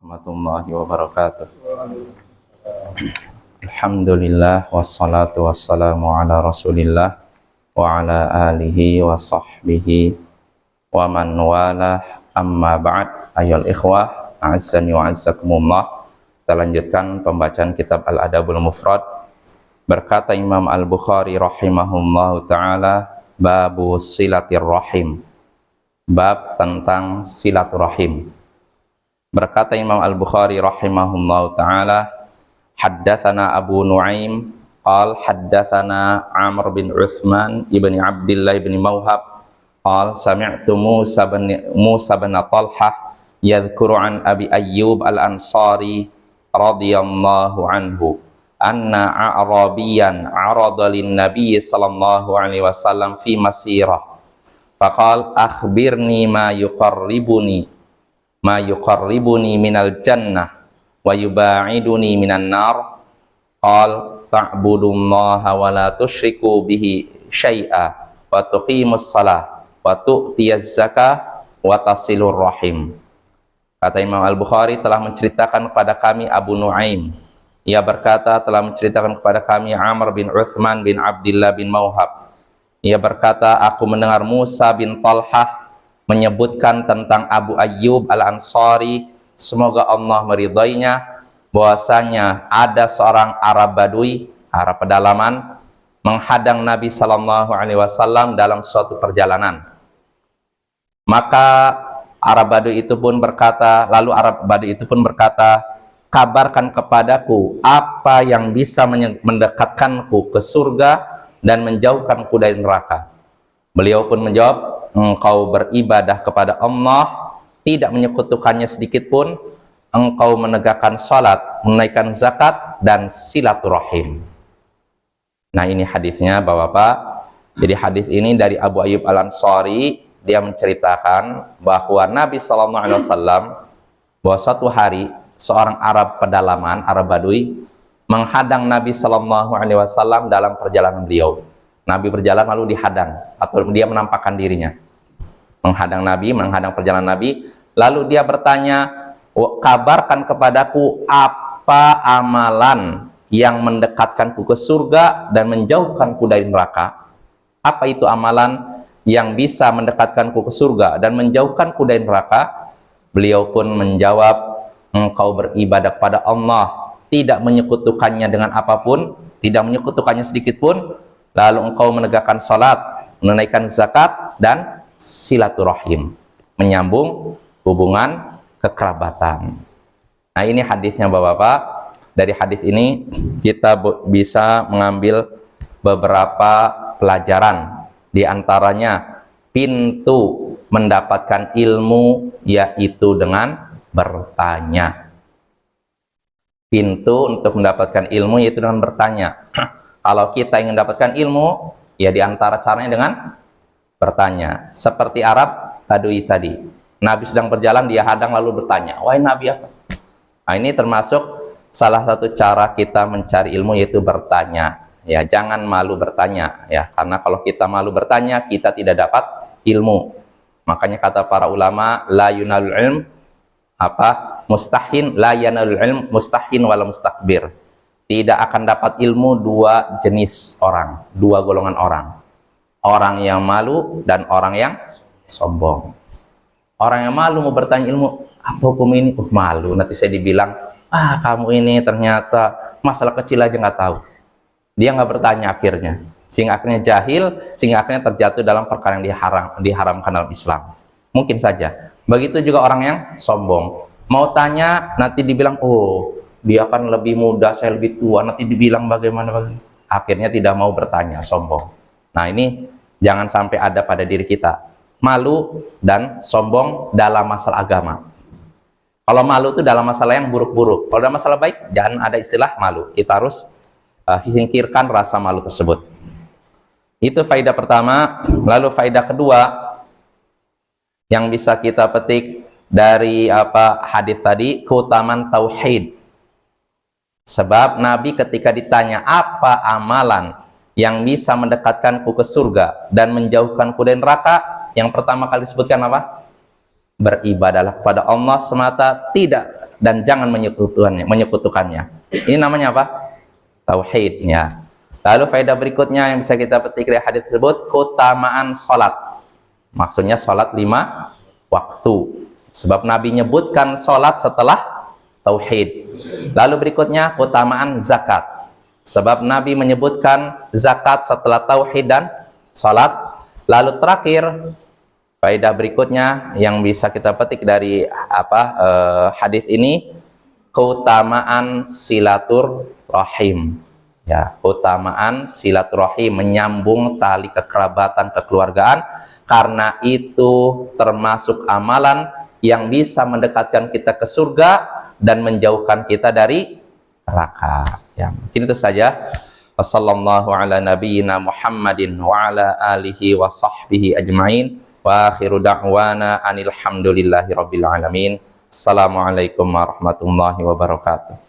Warahmatullahi wabarakatuh. Alhamdulillah wassalatu wassalamu ala Rasulillah wa ala alihi wa sahbihi wa man walah, amma ba'd. Ayyuhal ikhwah, a'azzani wa a'azzakumullah. Kita lanjutkan pembacaan kitab Al-Adabul Mufrad. Berkata Imam Al-Bukhari rahimahullahu ta'ala, babu silatir rahim, bab tentang silaturahim. Berkata Imam Al-Bukhari rahimahullahu ta'ala, haddatsana Abu Nuaim qal haddatsana Amr bin Uthman ibni Abdillah ibni Mawhab qal sami'tu Musa bin Talhah yadhkuru an Abi Ayyub al-Ansari radhiyallahu anhu anna a'rabiyan 'arada lin-nabiy sallallahu alaihi wasallam fi masirah faqal akhbirni ma yuqarribuni minal jannah wa yuba'iduni minan nar. Qal ta'budullaha wa la tusyriku bihi syai'a wa tuqimus shalah wa tu'tiyaz zakah wa tasilur rahim. Kata Imam Al-Bukhari, telah menceritakan kepada kami Abu Nuaim, ia berkata telah menceritakan kepada kami Amr bin Uthman bin Abdillah bin Mawhab, ia berkata aku mendengar Musa bin Talhah menyebutkan tentang Abu Ayyub al-Ansari, semoga Allah meridainya, bahwasanya ada seorang Arab Badui, Arab pedalaman, menghadang Nabi Sallallahu Alaihi Wasallam dalam suatu perjalanan. Maka Arab Badui itu pun berkata, kabarkan kepadaku apa yang bisa mendekatkanku ke surga dan menjauhkanku dari neraka. Beliau pun menjawab, engkau beribadah kepada Allah, tidak menyekutukannya sedikit pun, engkau menegakkan salat, menunaikan zakat, dan silaturahim. Nah, ini hadisnya Bapak-bapak. Jadi hadis ini dari Abu Ayyub al-Ansari, dia menceritakan bahwa Nabi SAW, bahwa suatu hari seorang Arab pedalaman, Arab Badui, menghadang Nabi SAW dalam perjalanan beliau. Nabi berjalan lalu dihadang, atau dia menampakkan dirinya menghadang Nabi, menghadang perjalanan Nabi, lalu dia bertanya, kabarkan kepadaku apa amalan yang mendekatkanku ke surga dan menjauhkanku dari neraka. Apa itu amalan yang bisa mendekatkanku ke surga dan menjauhkanku dari neraka? Beliau pun menjawab, engkau beribadah kepada Allah, tidak menyekutukannya dengan apapun, tidak menyekutukannya sedikit pun, lalu engkau menegakkan salat, menunaikan zakat, dan silaturahim, menyambung hubungan kekerabatan. Nah, ini hadisnya Bapak-bapak. Dari hadis ini kita bisa mengambil beberapa pelajaran. Di antaranya pintu mendapatkan ilmu yaitu dengan bertanya. Pintu untuk mendapatkan ilmu yaitu dengan bertanya. Kalau kita ingin mendapatkan ilmu, ya di antara caranya dengan bertanya. Seperti Arab Badui tadi, Nabi sedang berjalan, dia hadang lalu bertanya, wahai Nabi apa? Nah, ini termasuk salah satu cara kita mencari ilmu yaitu bertanya. Ya, jangan malu bertanya, ya, karena kalau kita malu bertanya, kita tidak dapat ilmu. Makanya kata para ulama, la yunalul ilm mustahin, la yanalul ilm mustahin wala mustakbir. Tidak akan dapat ilmu dua jenis orang, dua golongan orang. Orang yang malu dan orang yang sombong. Orang yang malu mau bertanya ilmu, apa hukum ini? Malu, nanti saya dibilang, kamu ini ternyata masalah kecil aja nggak tahu. Dia nggak bertanya akhirnya, sehingga akhirnya jahil, sehingga akhirnya terjatuh dalam perkara yang diharamkan dalam Islam. Mungkin saja. Begitu juga orang yang sombong. Mau tanya, nanti dibilang, dia kan lebih muda, saya lebih tua, nanti dibilang bagaimana. Akhirnya tidak mau bertanya, sombong. Nah, ini jangan sampai ada pada diri kita. Malu dan sombong dalam masalah agama. Kalau malu itu dalam masalah yang buruk-buruk. Kalau dalam masalah baik, jangan ada istilah malu. Kita harus singkirkan rasa malu tersebut. Itu faedah pertama. Lalu faedah kedua yang bisa kita petik dari hadis tadi, keutamaan tauhid. Sebab Nabi ketika ditanya apa amalan yang bisa mendekatkanku ke surga dan menjauhkanku dari neraka, yang pertama kali disebutkan apa? Beribadahlah kepada Allah semata, tidak dan jangan menyekutukannya. Ini namanya apa? Tauhidnya. Lalu faedah berikutnya yang bisa kita petik dari hadis tersebut, keutamaan salat. Maksudnya salat 5 waktu. Sebab Nabi nyebutkan salat setelah tauhid. Lalu berikutnya keutamaan zakat. Sebab Nabi menyebutkan zakat setelah tauhid dan salat. Lalu terakhir, faedah berikutnya yang bisa kita petik dari hadis ini, keutamaan silaturahim. Ya, keutamaan silaturahim, menyambung tali kekerabatan, kekeluargaan, karena itu termasuk amalan yang bisa mendekatkan kita ke surga dan menjauhkan kita dari neraka. Ya, mungkin itu saja. Wassallallahu ala nabiyyina Muhammadin wa ala alihi wa sahbihi ajma'in. Wa akhiru da'wana anil hamdulillahi rabbil alamin. Assalamualaikum warahmatullahi wabarakatuh.